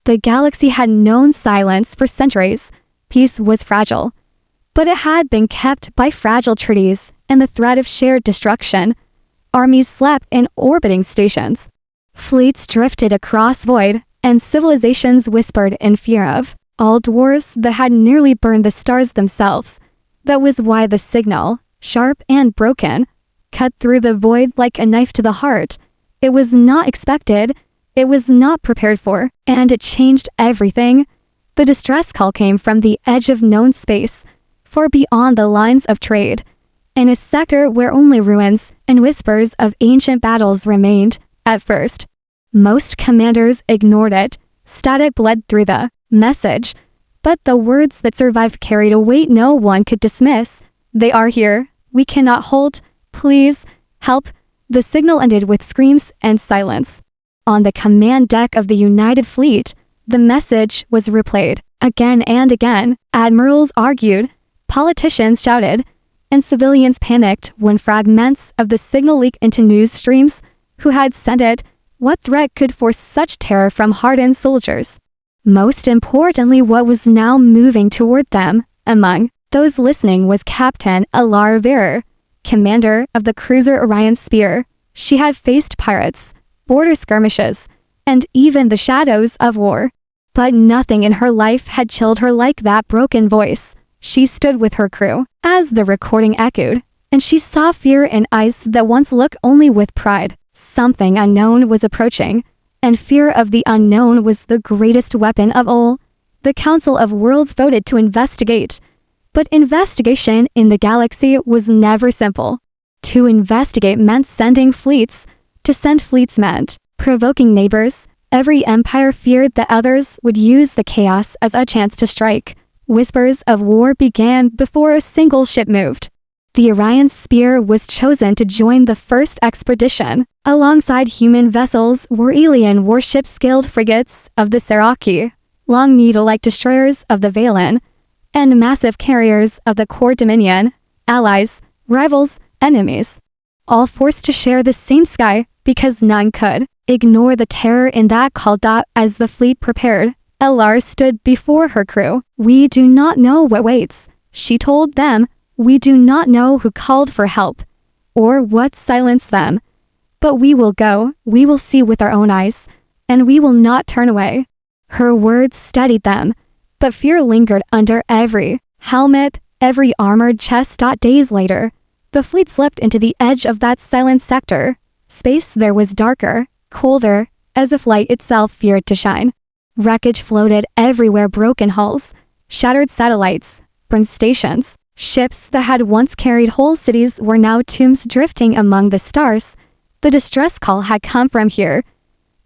The galaxy had known silence for centuries. Peace was fragile. But it had been kept by fragile treaties and the threat of shared destruction. Armies slept in orbiting stations. Fleets drifted across void, and civilizations whispered in fear of all dwarves that had nearly burned the stars themselves. That was why the signal, sharp and broken, cut through the void like a knife to the heart. It was not expected, it was not prepared for, and it changed everything. The distress call came from the edge of known space, far beyond the lines of trade, in a sector where only ruins and whispers of ancient battles remained. At first, most commanders ignored it. Static bled through the message, but the words that survived carried a weight no one could dismiss. They are here. We cannot hold. Please, help. The signal ended with screams and silence. On the command deck of the United Fleet, the message was replayed again and again. Admirals argued, politicians shouted, and civilians panicked when fragments of the signal leaked into news streams. Who had sent it? What threat could force such terror from hardened soldiers? Most importantly, what was now moving toward them? Among those listening was Captain Elara Veyra, commander of the cruiser Orion Spear. She had faced pirates, border skirmishes, and even the shadows of war. But nothing in her life had chilled her like that broken voice. She stood with her crew as the recording echoed, and she saw fear in eyes that once looked only with pride. Something unknown was approaching, and fear of the unknown was the greatest weapon of all. The Council of Worlds voted to investigate, but investigation in the galaxy was never simple. To investigate meant sending fleets. To send fleets meant provoking neighbors. Every empire feared that others would use the chaos as a chance to strike. Whispers of war began before a single ship moved. The Orion Spear was chosen to join the first expedition. Alongside human vessels were alien warship-scaled frigates of the Seraki, long needle-like destroyers of the Valen, and massive carriers of the Core Dominion, allies, rivals, enemies, all forced to share the same sky because none could ignore the terror in that call. As the fleet prepared, Elara stood before her crew. We do not know what waits, she told them. We do not know who called for help, or what silenced them. But we will go, we will see with our own eyes, and we will not turn away. Her words steadied them, but fear lingered under every helmet, every armored chest. Days later, the fleet slipped into the edge of that silent sector. Space there was darker, colder, as if light itself feared to shine. Wreckage floated everywhere, broken hulls, shattered satellites, burned stations. Ships that had once carried whole cities were now tombs drifting among the stars. The distress call had come from here,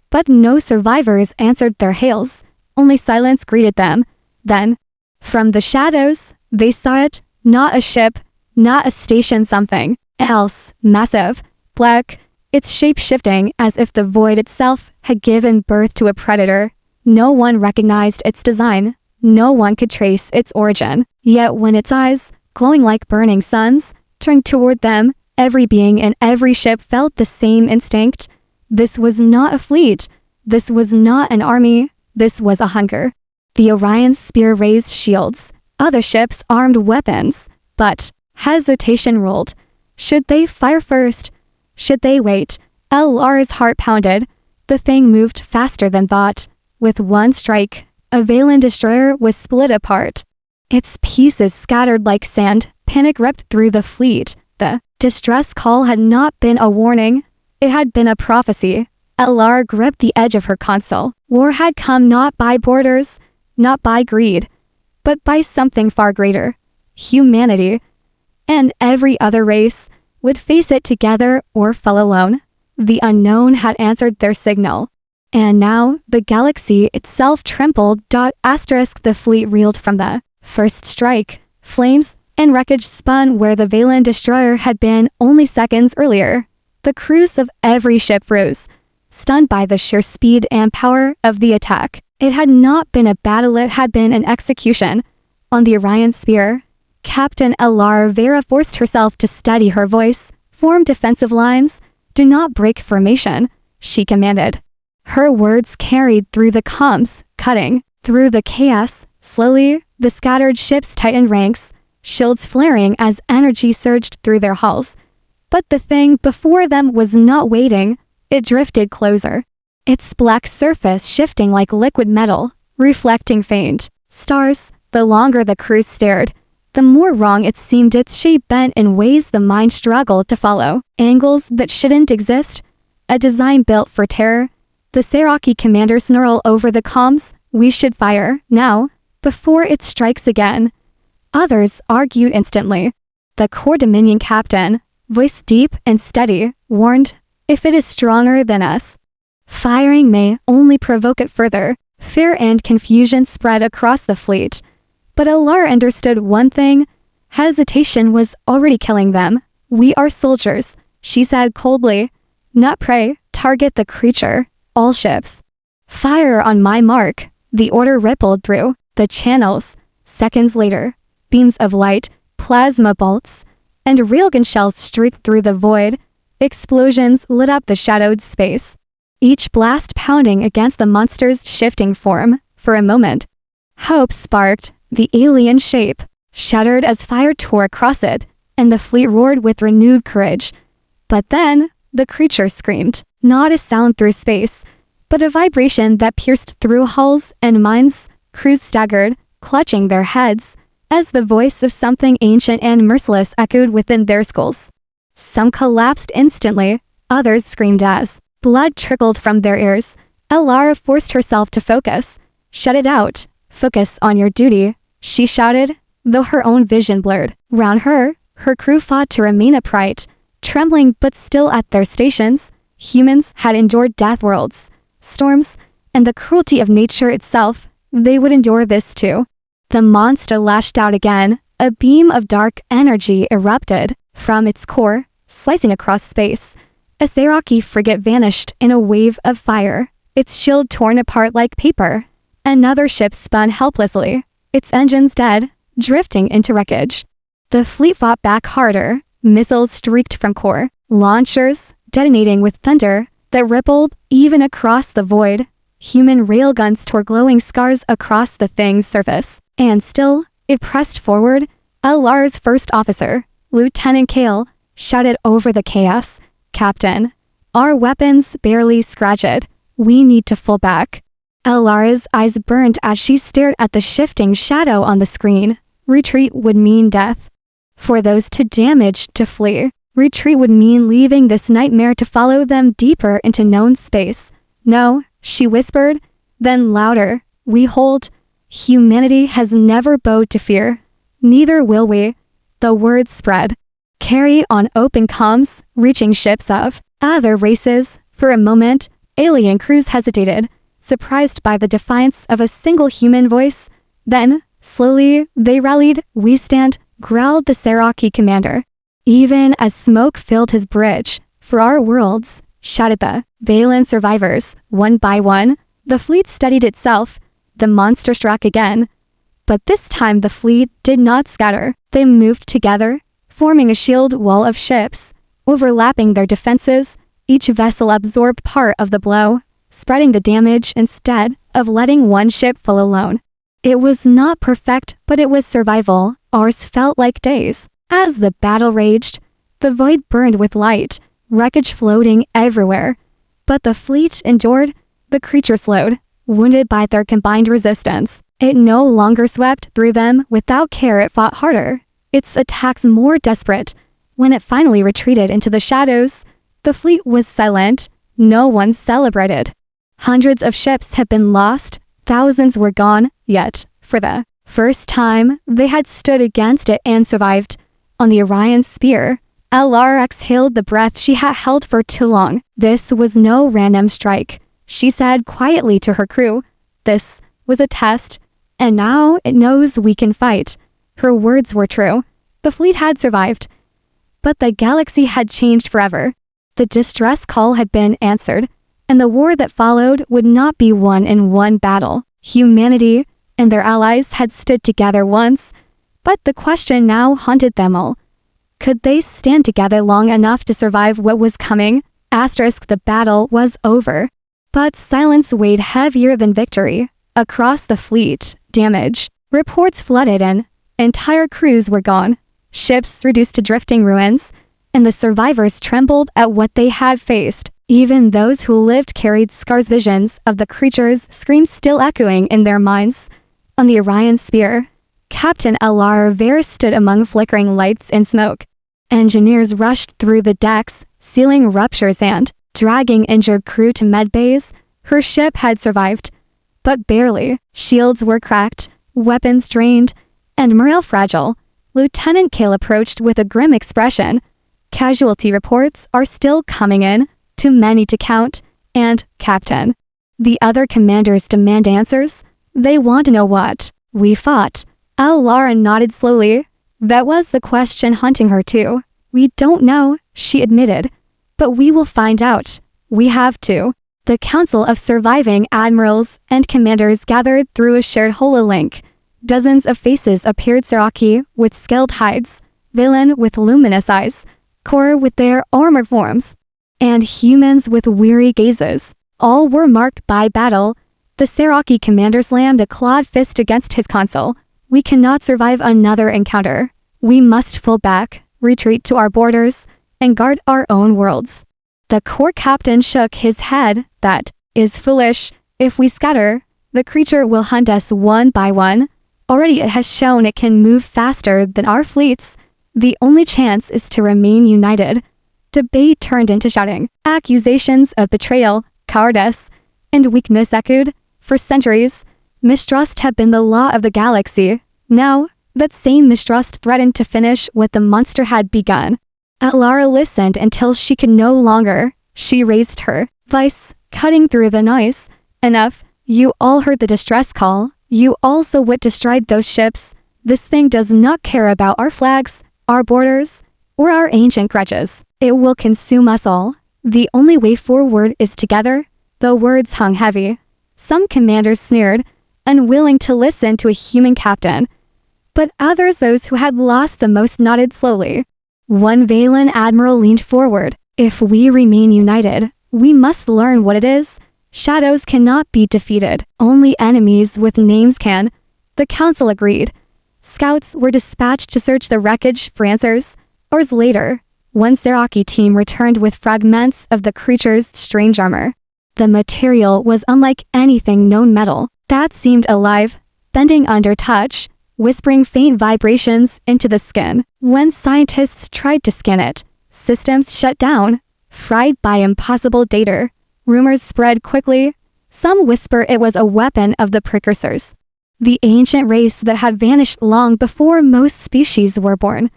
but no survivors answered their hails. Only silence greeted them. Then, from the shadows, they saw it, not a ship, not a station, something else, massive, black, its shape shifting as if the void itself had given birth to a predator. No one recognized its design. No one could trace its origin. Yet when its eyes, glowing like burning suns, turned toward them, every being in every ship felt the same instinct. This was not a fleet. This was not an army. This was a hunger. The Orion Spear raised shields. Other ships armed weapons. But hesitation ruled. Should they fire first? Should they wait? Elara's heart pounded. The thing moved faster than thought. With one strike, a Valen destroyer was split apart. Its pieces scattered like sand. Panic ripped through the fleet. The distress call had not been a warning. It had been a prophecy. Elara gripped the edge of her console. War had come not by borders, not by greed, but by something far greater. Humanity. And every other race would face it together or fall alone. The unknown had answered their signal. And now the galaxy itself trembled. The fleet reeled from the first strike. Flames and wreckage spun where the Valen destroyer had been only seconds earlier. The crews of every ship froze, stunned by the sheer speed and power of the attack. It had not been a battle, it had been an execution. On the Orion Spear, Captain Elara Veyra forced herself to steady her voice. Form defensive lines. Do not break formation, she commanded. Her words carried through the comms. cutting through the chaos. Slowly, the scattered ships tightened ranks, shields flaring as energy surged through their hulls. But the thing before them was not waiting. It drifted closer, its black surface shifting like liquid metal, reflecting faint stars. The longer the crew stared, the more wrong it seemed. Its shape bent in ways the mind struggled to follow, angles that shouldn't exist, a design built for terror. The Seraki commander snarled over the comms, "We should fire, now, before it strikes again." Others argued instantly. The core Dominion captain, voice deep and steady, warned, "If it is stronger than us, firing may only provoke it further." Fear and confusion spread across the fleet. But Elara understood one thing. Hesitation was already killing them. "We are soldiers," she said coldly. "Not prey. Target the creature. All ships. Fire on my mark." The order rippled through the channels. Seconds later, beams of light, plasma bolts, and railgun shells streaked through the void. Explosions lit up the shadowed space, each blast pounding against the monster's shifting form. For a moment, hope sparked. The alien shape shuddered as fire tore across it, and the fleet roared with renewed courage. But then, the creature screamed, not a sound through space, but a vibration that pierced through hulls and minds. Crews staggered, clutching their heads, as the voice of something ancient and merciless echoed within their skulls. Some collapsed instantly, others screamed as blood trickled from their ears. Elara forced herself to focus. "Shut it out. Focus on your duty," she shouted, though her own vision blurred. Round her, her crew fought to remain upright, trembling but still at their stations. Humans had endured death worlds, storms, and the cruelty of nature itself. They would endure this too. The monster lashed out again. A beam of dark energy erupted from its core, slicing across space. A Seraki frigate vanished in a wave of fire, its shield torn apart like paper. Another ship spun helplessly, its engines dead, drifting into wreckage. The fleet fought back harder. Missiles streaked from core, launchers detonating with thunder that rippled even across the void. Human railguns tore glowing scars across the thing's surface. And still, it pressed forward. Elara's first officer, Lieutenant Kale, shouted over the chaos, "Captain, our weapons barely scratch it. We need to fall back." Elara's eyes burned as she stared at the shifting shadow on the screen. Retreat would mean death. For those too damaged to flee, retreat would mean leaving this nightmare to follow them deeper into known space. "No," she whispered, then louder, "We hold. Humanity has never bowed to fear. Neither will we." The word spread. Carry on open comms, reaching ships of other races. For a moment, alien crews hesitated, surprised by the defiance of a single human voice. Then, slowly, they rallied. "We stand," growled the Seraki commander, even as smoke filled his bridge. "For our worlds," shouted the Valen survivors, one by one. The fleet steadied itself. The monster struck again. But this time the fleet did not scatter. They moved together, forming a shield wall of ships, overlapping their defenses. Each vessel absorbed part of the blow, spreading the damage instead of letting one ship fall alone. It was not perfect, but it was survival. Ours felt like days. As the battle raged, the void burned with light, wreckage floating everywhere. But the fleet endured. The creature slowed, wounded by their combined resistance. It no longer swept through them without care. It fought harder, its attacks more desperate. When it finally retreated into the shadows, the fleet was silent. No one celebrated. Hundreds of ships had been lost, thousands were gone, yet, for the first time, they had stood against it and survived. On the Orion spear, Elara exhaled the breath she had held for too long. "This was no random strike," she said quietly to her crew. "This was a test, and now it knows we can fight." Her words were true. The fleet had survived, but the galaxy had changed forever. The distress call had been answered, and the war that followed would not be won in one battle. Humanity and their allies had stood together once, but the question now haunted them all. Could they stand together long enough to survive what was coming? The battle was over. But silence weighed heavier than victory. Across the fleet, damage reports flooded in. Entire crews were gone, ships reduced to drifting ruins, and the survivors trembled at what they had faced. Even those who lived carried scars. Visions of the creatures' screams still echoing in their minds. On the Orion sphere, Captain Elara Veyra stood among flickering lights and smoke. Engineers rushed through the decks, sealing ruptures and dragging injured crew to medbays. Her ship had survived, but barely. Shields were cracked, weapons drained, and morale fragile. Lieutenant Kale approached with a grim expression. Casualty reports are still coming in, too many to count, and, Captain, the other commanders demand answers. They want to know what we fought. Elara nodded slowly. That was the question haunting her too. We don't know, she admitted, but we will find out. We have to. The Council of Surviving Admirals and Commanders gathered through a shared hololink. Dozens of faces appeared. Seraki with scaled hides, Valen with luminous eyes, Kor with their armored forms, and humans with weary gazes. All were marked by battle. The Seraki commander slammed a clawed fist against his console. We cannot survive another encounter. We must fall back, retreat to our borders, and guard our own worlds. The Corps captain shook his head. That is foolish. If we scatter, the creature will hunt us one by one. Already it has shown it can move faster than our fleets. The only chance is to remain united. Debate turned into shouting. Accusations of betrayal, cowardice, and weakness echoed. For centuries, mistrust had been the law of the galaxy. Now, that same mistrust threatened to finish what the monster had begun. Elara listened until she could no longer. She raised her voice, cutting through the noise. Enough. You all heard the distress call. You all saw what destroyed those ships. This thing does not care about our flags, our borders, or our ancient grudges. It will consume us all. The only way forward is together. The words hung heavy. Some commanders sneered, unwilling to listen to a human captain. But others, those who had lost the most, nodded slowly. One Valen admiral leaned forward. If we remain united, we must learn what it is. Shadows cannot be defeated. Only enemies with names can. The council agreed. Scouts were dispatched to search the wreckage for answers. Hours later, one Seraki team returned with fragments of the creature's strange armor. The material was unlike anything known. Metal that seemed alive, bending under touch, whispering faint vibrations into the skin. When scientists tried to scan it, systems shut down, fried by impossible data. Rumors spread quickly. Some whisper it was a weapon of the precursors, the ancient race that had vanished long before most species were born.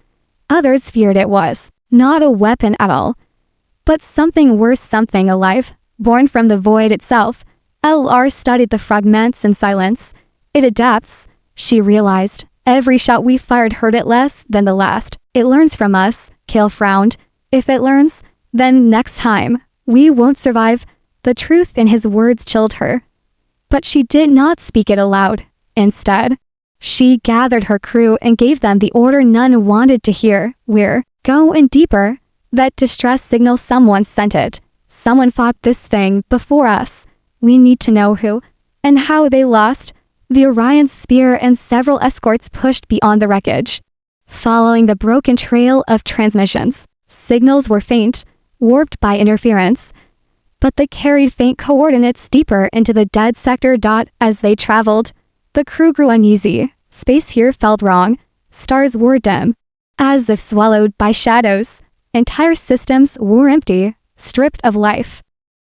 Others feared it was not a weapon at all, but something worse, something alive, born from the void itself. Elara studied the fragments in silence. It adapts, she realized. Every shot we fired hurt it less than the last. It learns from us. Kale frowned. If it learns, then next time, we won't survive. The truth in his words chilled her. But she did not speak it aloud. Instead, she gathered her crew and gave them the order none wanted to hear. We're going deeper. That distress signal, someone sent it. Someone fought this thing before us. We need to know who and how they lost. The Orion spear and several escorts pushed beyond the wreckage, following the broken trail of transmissions. Signals were faint, warped by interference, but they carried faint coordinates deeper into the dead sector. As they traveled, the crew grew uneasy. Space here felt wrong. Stars were dim, as if swallowed by shadows. Entire systems were empty, stripped of life.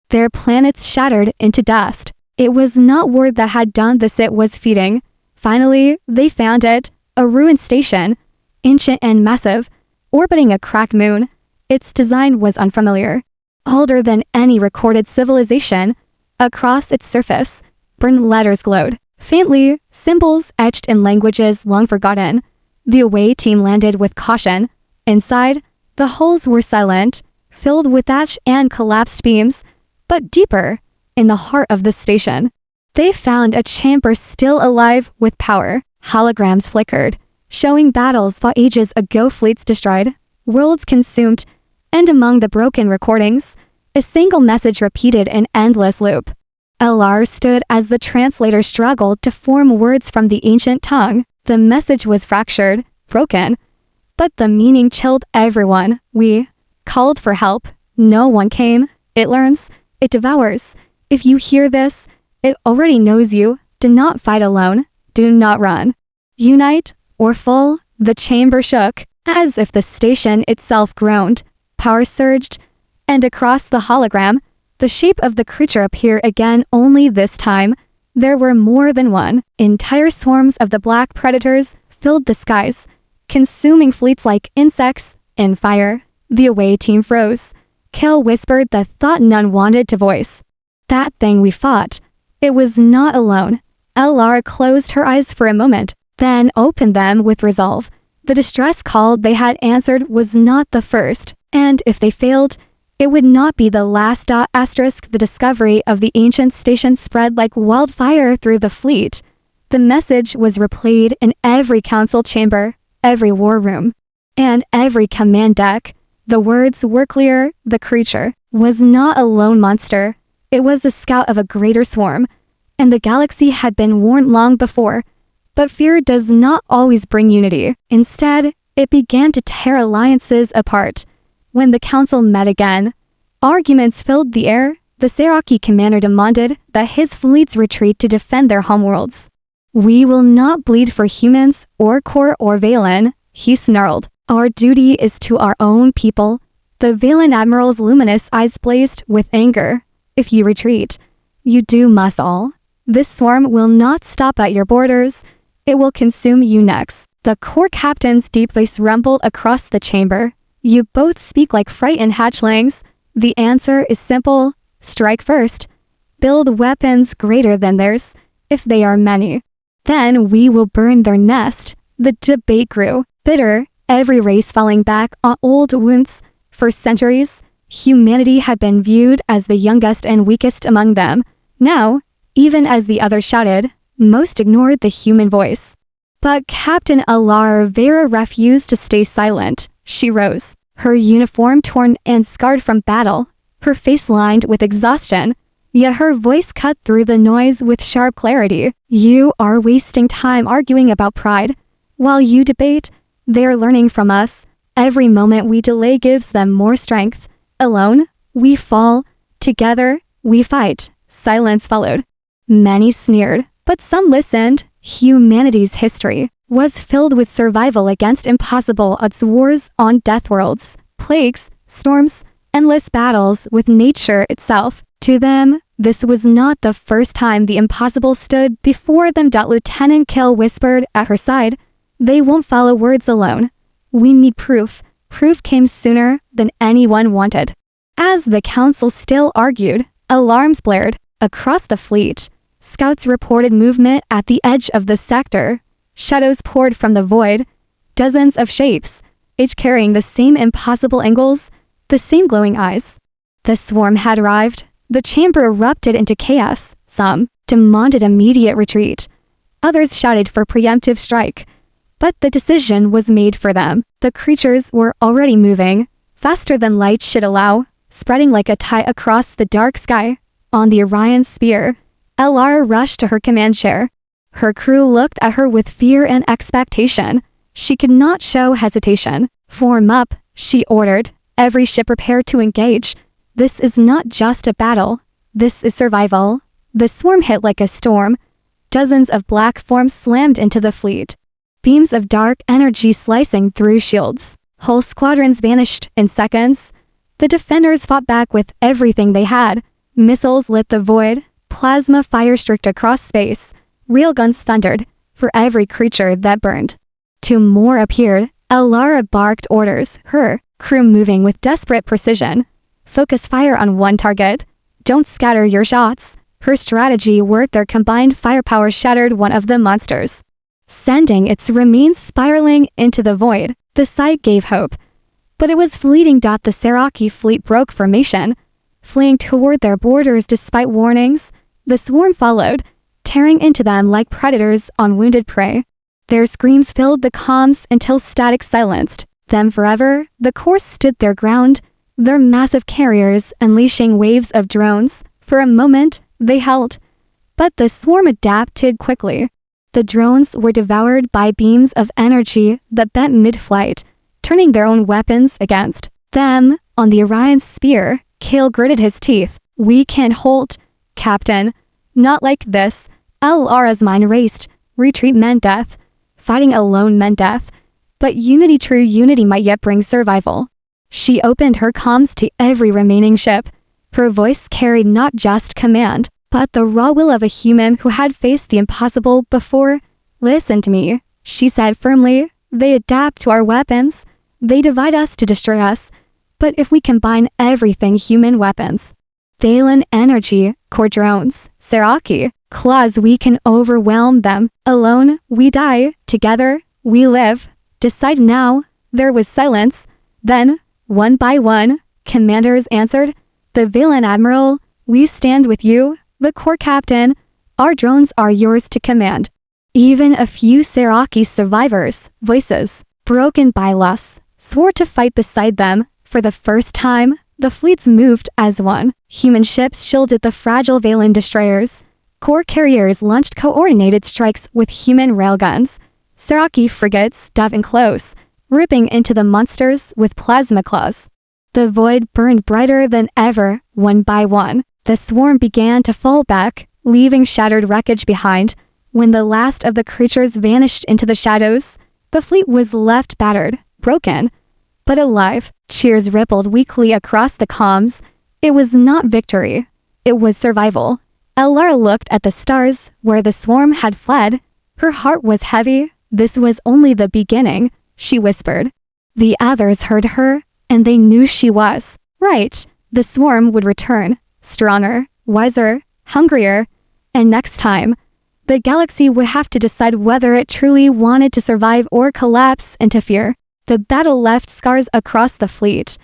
Their planets shattered into dust. It was not word that had done this, it was feeding. Finally, they found it, a ruined station, ancient and massive, orbiting a cracked moon. Its design was unfamiliar, older than any recorded civilization. Across its surface, burned letters glowed, faintly, symbols etched in languages long forgotten. The away team landed with caution. Inside, the holes were silent, filled with ash and collapsed beams, but deeper, in the heart of the station, they found a chamber still alive with power. Holograms flickered, showing battles fought ages ago, fleets destroyed, worlds consumed, and among the broken recordings, a single message repeated in endless loop. Elara stood as the translator struggled to form words from the ancient tongue. The message was fractured, broken, but the meaning chilled everyone. We called for help. No one came. It learns. It devours. If you hear this, it already knows you. Do not fight alone. Do not run. Unite or fall. The chamber shook, as if the station itself groaned. Power surged, and across the hologram, the shape of the creature appeared again, only this time there were more than one. Entire swarms of the black predators filled the skies, consuming fleets like insects in fire. The away team froze. Kel whispered the thought none wanted to voice. That thing we fought. It was not alone. Elara closed her eyes for a moment, then opened them with resolve. The distress call they had answered was not the first, and if they failed, it would not be the last. The discovery of the ancient station spread like wildfire through the fleet. The message was replayed in every council chamber, every war room, and every command deck. The words were clear. The creature was not a lone monster. It was the scout of a greater swarm, and the galaxy had been warned long before. But fear does not always bring unity. Instead, it began to tear alliances apart. When the council met again, arguments filled the air. The Seraki commander demanded that his fleets retreat to defend their homeworlds. We will not bleed for humans or Kor or Valen, he snarled. Our duty is to our own people. The Valen admiral's luminous eyes blazed with anger. If you retreat, you must all. This swarm will not stop at your borders. It will consume you next. The Kor captain's deep voice rumbled across the chamber. You both speak like frightened hatchlings. The answer is simple. Strike first. Build weapons greater than theirs, if they are many. Then we will burn their nest. The debate grew, bitter, every race falling back on old wounds. For centuries, humanity had been viewed as the youngest and weakest among them. Now, even as the others shouted, most ignored the human voice. But Captain Elara Veyra refused to stay silent. She rose, her uniform torn and scarred from battle, her face lined with exhaustion, yet her voice cut through the noise with sharp clarity. You are wasting time arguing about pride. While you debate, they are learning from us. Every moment we delay gives them more strength. Alone, we fall. Together, we fight. Silence followed. Many sneered, but some listened. Humanity's history was filled with survival against impossible odds, wars on death worlds, plagues, storms, endless battles with nature itself. To them, this was not the first time the impossible stood before them. Lieutenant Kel whispered at her side, they won't follow words alone. We need proof. Proof came sooner than anyone wanted. As the council still argued, alarms blared across the fleet. Scouts reported movement at the edge of the sector. Shadows poured from the void. Dozens of shapes, each carrying the same impossible angles, the same glowing eyes. The swarm had arrived. The chamber erupted into chaos. Some demanded immediate retreat. Others shouted for preemptive strike. But the decision was made for them. The creatures were already moving, faster than light should allow, spreading like a tide across the dark sky. On the Orion sphere, Elara rushed to her command chair. Her crew looked at her with fear and expectation. She could not show hesitation. Form up, she ordered. Every ship prepare to engage. This is not just a battle. This is survival. The swarm hit like a storm. Dozens of black forms slammed into the fleet. Beams of dark energy slicing through shields. Whole squadrons vanished in seconds. The defenders fought back with everything they had. Missiles lit the void. Plasma fire streaked across space. Railguns thundered for every creature that burned. Two more appeared. Elara barked orders, her crew moving with desperate precision. Focus fire on one target. Don't scatter your shots. Her strategy worked. Their combined firepower shattered one of the monsters, sending its remains spiraling into the void. The sight gave hope, but it was fleeting. The Seraki fleet broke formation, fleeing toward their borders despite warnings. The swarm followed, tearing into them like predators on wounded prey. Their screams filled the comms until static silenced them forever. The Kor stood their ground, their massive carriers unleashing waves of drones. For a moment, they held. But the swarm adapted quickly. The drones were devoured by beams of energy that bent mid-flight, turning their own weapons against them. On the Orion sphere, Kale gritted his teeth. "We can't hold, Captain. Not like this." Elara's mind raced. Retreat meant death. Fighting alone meant death. But true unity might yet bring survival. She opened her comms to every remaining ship. Her voice carried not just command, but the raw will of a human who had faced the impossible before. "Listen to me," she said firmly. "They adapt to our weapons. They divide us to destroy us. But if we combine everything human weapons, Veyran energy, core drones, Seraki, claws, we can overwhelm them. Alone, we die. Together, we live. Decide now." There was silence. Then, one by one, commanders answered. "The Veyran Admiral, we stand with you. The core captain, our drones are yours to command." Even a few Seraki survivors, voices, broken by loss, swore to fight beside them. For the first time, the fleets moved as one. Human ships shielded the fragile Veyran destroyers. Core carriers launched coordinated strikes with human railguns. Seraki frigates dove in close, ripping into the monsters with plasma claws. The void burned brighter than ever. One by one, the swarm began to fall back, leaving shattered wreckage behind. When the last of the creatures vanished into the shadows, the fleet was left battered, broken, but alive. Cheers rippled weakly across the comms. It was not victory. It was survival. Elara looked at the stars where the swarm had fled. Her heart was heavy. "This was only the beginning," she whispered. The others heard her, and they knew she was right. The swarm would return, stronger, wiser, hungrier, and next time, the galaxy would have to decide whether it truly wanted to survive or collapse into fear. The battle left scars across the fleet,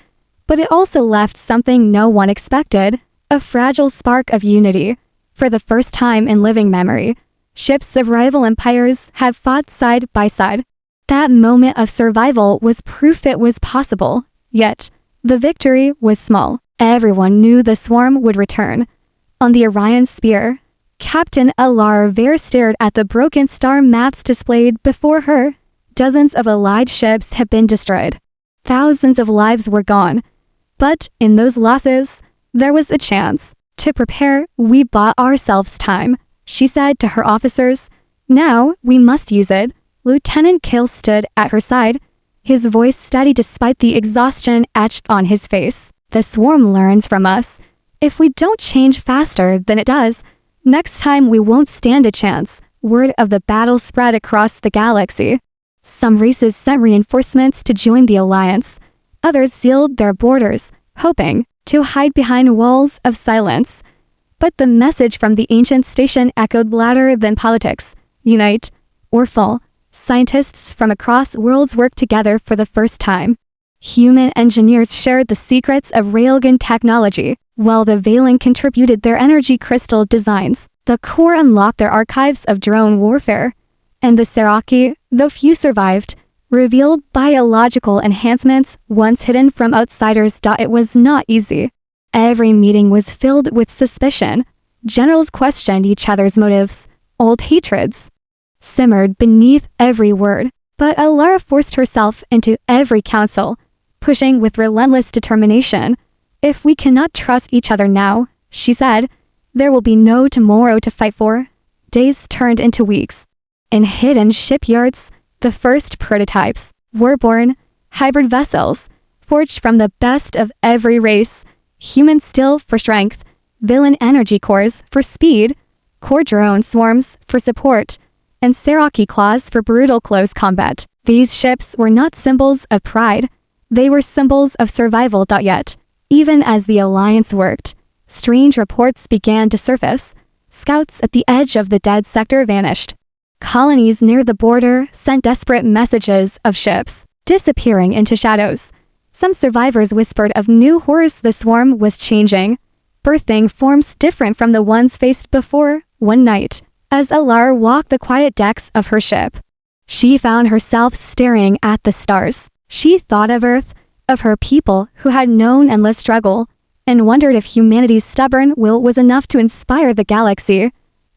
but it also left something no one expected, a fragile spark of unity. For the first time in living memory, ships of rival empires had fought side by side. That moment of survival was proof it was possible, yet the victory was small. Everyone knew the swarm would return. On the Orion sphere, Captain Elara Veyra stared at the broken star maps displayed before her. Dozens of allied ships had been destroyed. Thousands of lives were gone. But in those losses, there was a chance. To prepare, we bought ourselves time, she said to her officers. Now, we must use it. Lieutenant Kale stood at her side, his voice steady despite the exhaustion etched on his face. The swarm learns from us. If we don't change faster than it does, next time we won't stand a chance. Word of the battle spread across the galaxy. Some races sent reinforcements to join the alliance. Others sealed their borders, hoping to hide behind walls of silence. But the message from the ancient station echoed louder than politics. Unite or fall. Scientists from across worlds worked together for the first time. Human engineers shared the secrets of railgun technology, while the Veyran contributed their energy crystal designs. The core unlocked their archives of drone warfare. And the Seraki, though few survived, revealed biological enhancements once hidden from outsiders. It was not easy. Every meeting was filled with suspicion. Generals questioned each other's motives. Old hatreds simmered beneath every word. But Elara forced herself into every council, pushing with relentless determination. If we cannot trust each other now, she said, there will be no tomorrow to fight for. Days turned into weeks. In hidden shipyards, the first prototypes were born, hybrid vessels, forged from the best of every race, human steel for strength, Veyran energy cores for speed, core drone swarms for support, and Seraki claws for brutal close combat. These ships were not symbols of pride, they were symbols of survival. Yet, even as the alliance worked, strange reports began to surface. Scouts at the edge of the dead sector vanished. Colonies near the border sent desperate messages of ships disappearing into shadows. Some survivors whispered of new horrors. The swarm was changing, birthing forms different from the ones faced before. One night, as Elara walked the quiet decks of her ship, she found herself staring at the stars. She thought of Earth, of her people who had known endless struggle, and wondered if humanity's stubborn will was enough to inspire the galaxy.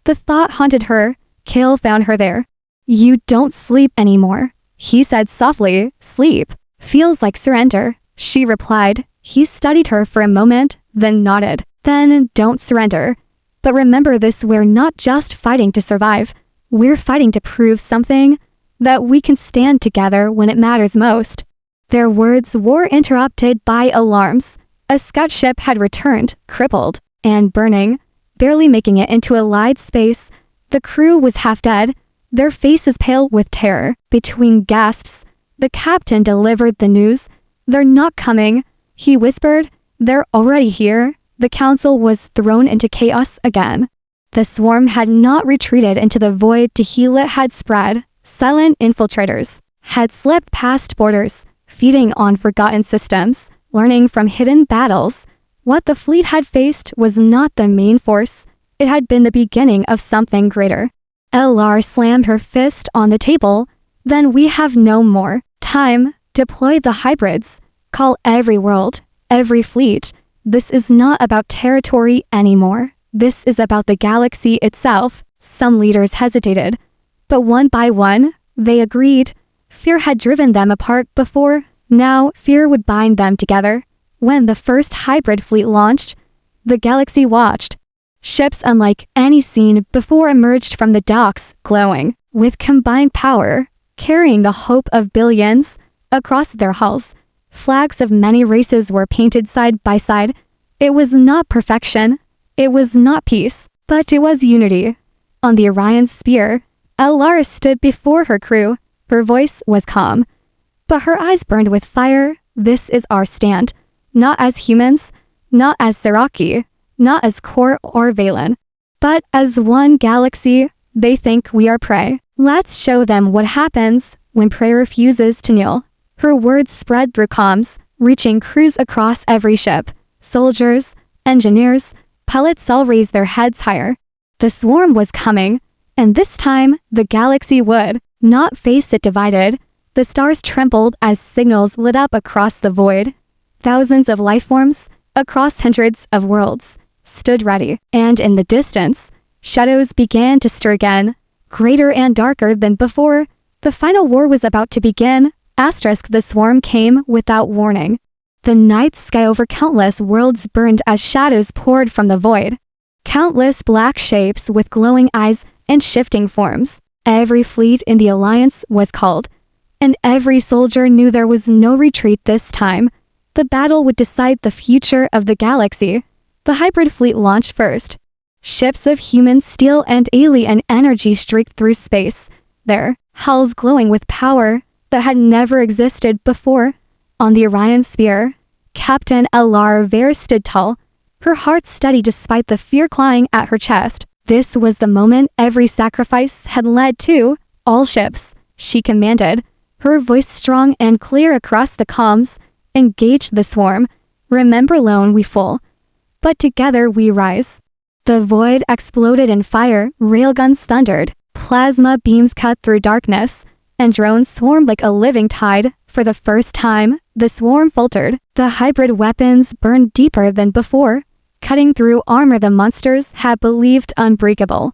The thought haunted her. Kale found her there. "You don't sleep anymore," he said softly. "Sleep feels like surrender," she replied. He studied her for a moment, then nodded. "Then don't surrender. But remember this, we're not just fighting to survive. We're fighting to prove something, that we can stand together when it matters most." Their words were interrupted by alarms. A scout ship had returned, crippled and burning, barely making it into a light space. The crew was half dead, their faces pale with terror. Between gasps, the captain delivered the news. "They're not coming," he whispered. "They're already here." The council was thrown into chaos again. The swarm had not retreated into the void to heal, it had spread. Silent infiltrators had slipped past borders, feeding on forgotten systems, learning from hidden battles. What the fleet had faced was not the main force. It had been the beginning of something greater. Elara slammed her fist on the table. "Then we have no more time. Deploy the hybrids. Call every world, every fleet. This is not about territory anymore. This is about the galaxy itself." Some leaders hesitated, but one by one, they agreed. Fear had driven them apart before. Now, fear would bind them together. When the first hybrid fleet launched, the galaxy watched. Ships unlike any seen before emerged from the docks, glowing with combined power, carrying the hope of billions. Across their hulls, flags of many races were painted side by side. It was not perfection, it was not peace, but it was unity. On the Orion sphere, Elara stood before her crew. Her voice was calm, but her eyes burned with fire. "This is our stand, not as humans, not as Seraki, not as Kor or Valen, but as one galaxy. They think we are prey. Let's show them what happens when prey refuses to kneel." Her words spread through comms, reaching crews across every ship. Soldiers, engineers, pilots all raised their heads higher. The swarm was coming, and this time the galaxy would not face it divided. The stars trembled as signals lit up across the void. Thousands of life forms, across hundreds of worlds, stood ready, and in the distance, shadows began to stir again, greater and darker than before. The final war was about to begin. The swarm came without warning. The night sky over countless worlds burned as shadows poured from the void. Countless black shapes with glowing eyes and shifting forms. Every fleet in the Alliance was called, and every soldier knew there was no retreat this time. The battle would decide the future of the galaxy. The hybrid fleet launched first. Ships of human steel and alien energy streaked through space, their hulls glowing with power that had never existed before. On the Orion sphere, Captain Elara Veyra stood tall, her heart steady despite the fear clawing at her chest. This was the moment every sacrifice had led to. "All ships," she commanded, her voice strong and clear across the comms. "Engage the swarm. Remember, alone we fall, but together we rise." The void exploded in fire, railguns thundered, plasma beams cut through darkness, and drones swarmed like a living tide. For the first time, the swarm faltered. The hybrid weapons burned deeper than before, cutting through armor the monsters had believed unbreakable.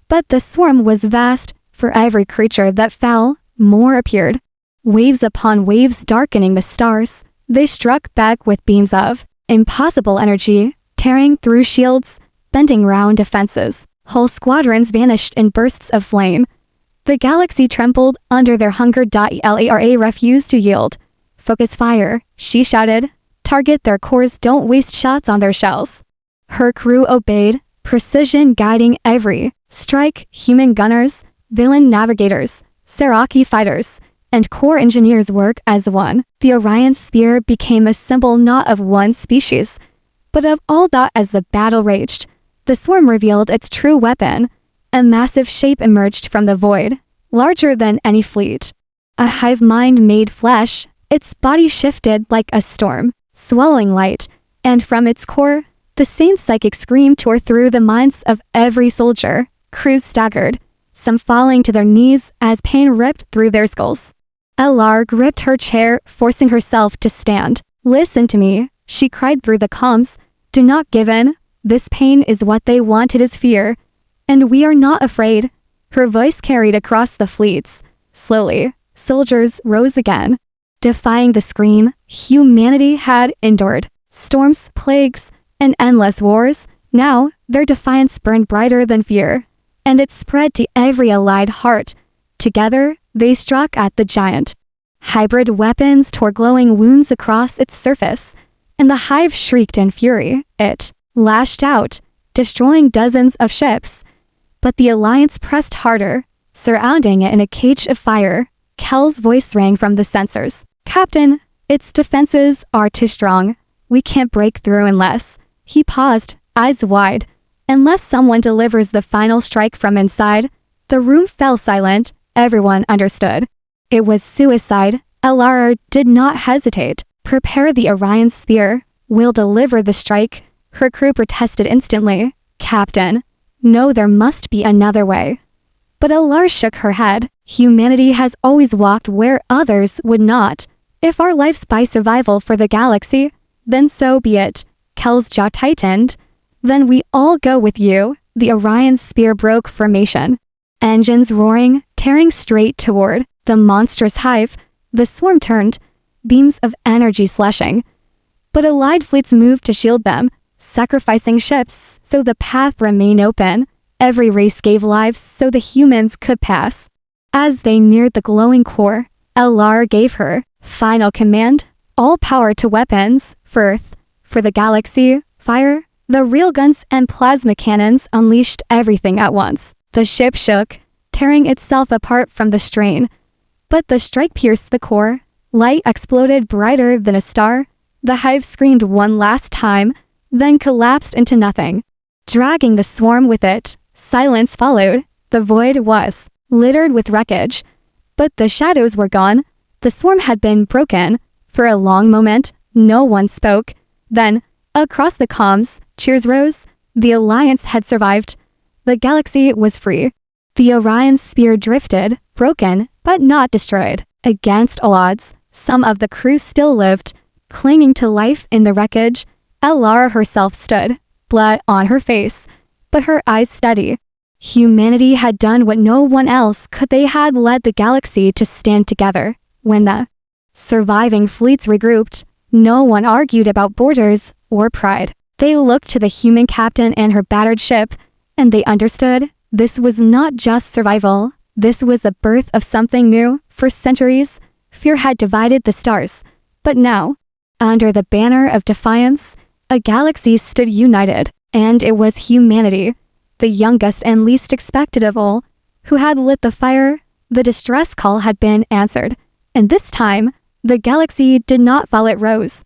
But the swarm was vast. For every creature that fell, more appeared. Waves upon waves darkening the stars. They struck back with beams of impossible energy, tearing through shields, bending round defenses. Whole squadrons vanished in bursts of flame. The galaxy trembled under their hunger. Elara refused to yield. "Focus fire," she shouted. "Target their cores, don't waste shots on their shells." Her crew obeyed, precision guiding every strike. Human gunners, villain navigators, Seraki fighters, and core engineers work as one. The Orion sphere became a symbol not of one species, but of all that. As the battle raged, the swarm revealed its true weapon. A massive shape emerged from the void, larger than any fleet. A hive mind made flesh. Its body shifted like a storm, swallowing light, and from its core, the same psychic scream tore through the minds of every soldier. Crews staggered, some falling to their knees as pain ripped through their skulls. Elara gripped her chair, forcing herself to stand. "Listen to me," she cried through the comms. Do not give in. This pain is what they wanted as fear. And we are not afraid. Her voice carried across the fleets. Slowly, soldiers rose again. Defying the scream, humanity had endured storms, plagues, and endless wars. Now, their defiance burned brighter than fear, and it spread to every allied heart. Together, they struck at the giant. Hybrid weapons tore glowing wounds across its surface, and the hive shrieked in fury. It lashed out, destroying dozens of ships. But the Alliance pressed harder, surrounding it in a cage of fire. Kel's voice rang from the sensors. Captain, its defenses are too strong. We can't break through unless... He paused, eyes wide. Unless someone delivers the final strike from inside. The room fell silent. Everyone understood. It was suicide. Elara did not hesitate. Prepare the Orion spear. We'll deliver the strike. Her crew protested instantly. Captain, no, there must be another way. But Elara shook her head. Humanity has always walked where others would not. If our life's by survival for the galaxy, then so be it. Kel's jaw tightened. Then we all go with you. The Orion spear broke formation. Engines roaring, tearing straight toward the monstrous hive. The swarm turned, beams of energy slashing. But allied fleets moved to shield them, sacrificing ships so the path remained open. Every race gave lives so the humans could pass. As they neared the glowing core, Elara gave her final command. All power to weapons, for Earth, for the galaxy, fire. The real guns and plasma cannons unleashed everything at once. The ship shook, tearing itself apart from the strain. But the strike pierced the core. Light exploded brighter than a star. The hive screamed one last time, then collapsed into nothing, dragging the swarm with it. Silence followed. The void was littered with wreckage. But the shadows were gone. The swarm had been broken. For a long moment, no one spoke. Then, across the comms, cheers rose. The Alliance had survived. The galaxy was free. The Orion spear drifted, broken, but not destroyed. Against all odds, some of the crew still lived, clinging to life in the wreckage. Elara herself stood, blood on her face, but her eyes steady. Humanity had done what no one else could. They had led the galaxy to stand together. When the surviving fleets regrouped, no one argued about borders or pride. They looked to the human captain and her battered ship, and they understood this was not just survival. This was the birth of something new. For centuries, fear had divided the stars. But now, under the banner of defiance, a galaxy stood united, and it was humanity, the youngest and least expected of all, who had lit the fire. The distress call had been answered, and this time, the galaxy did not fall, it rose.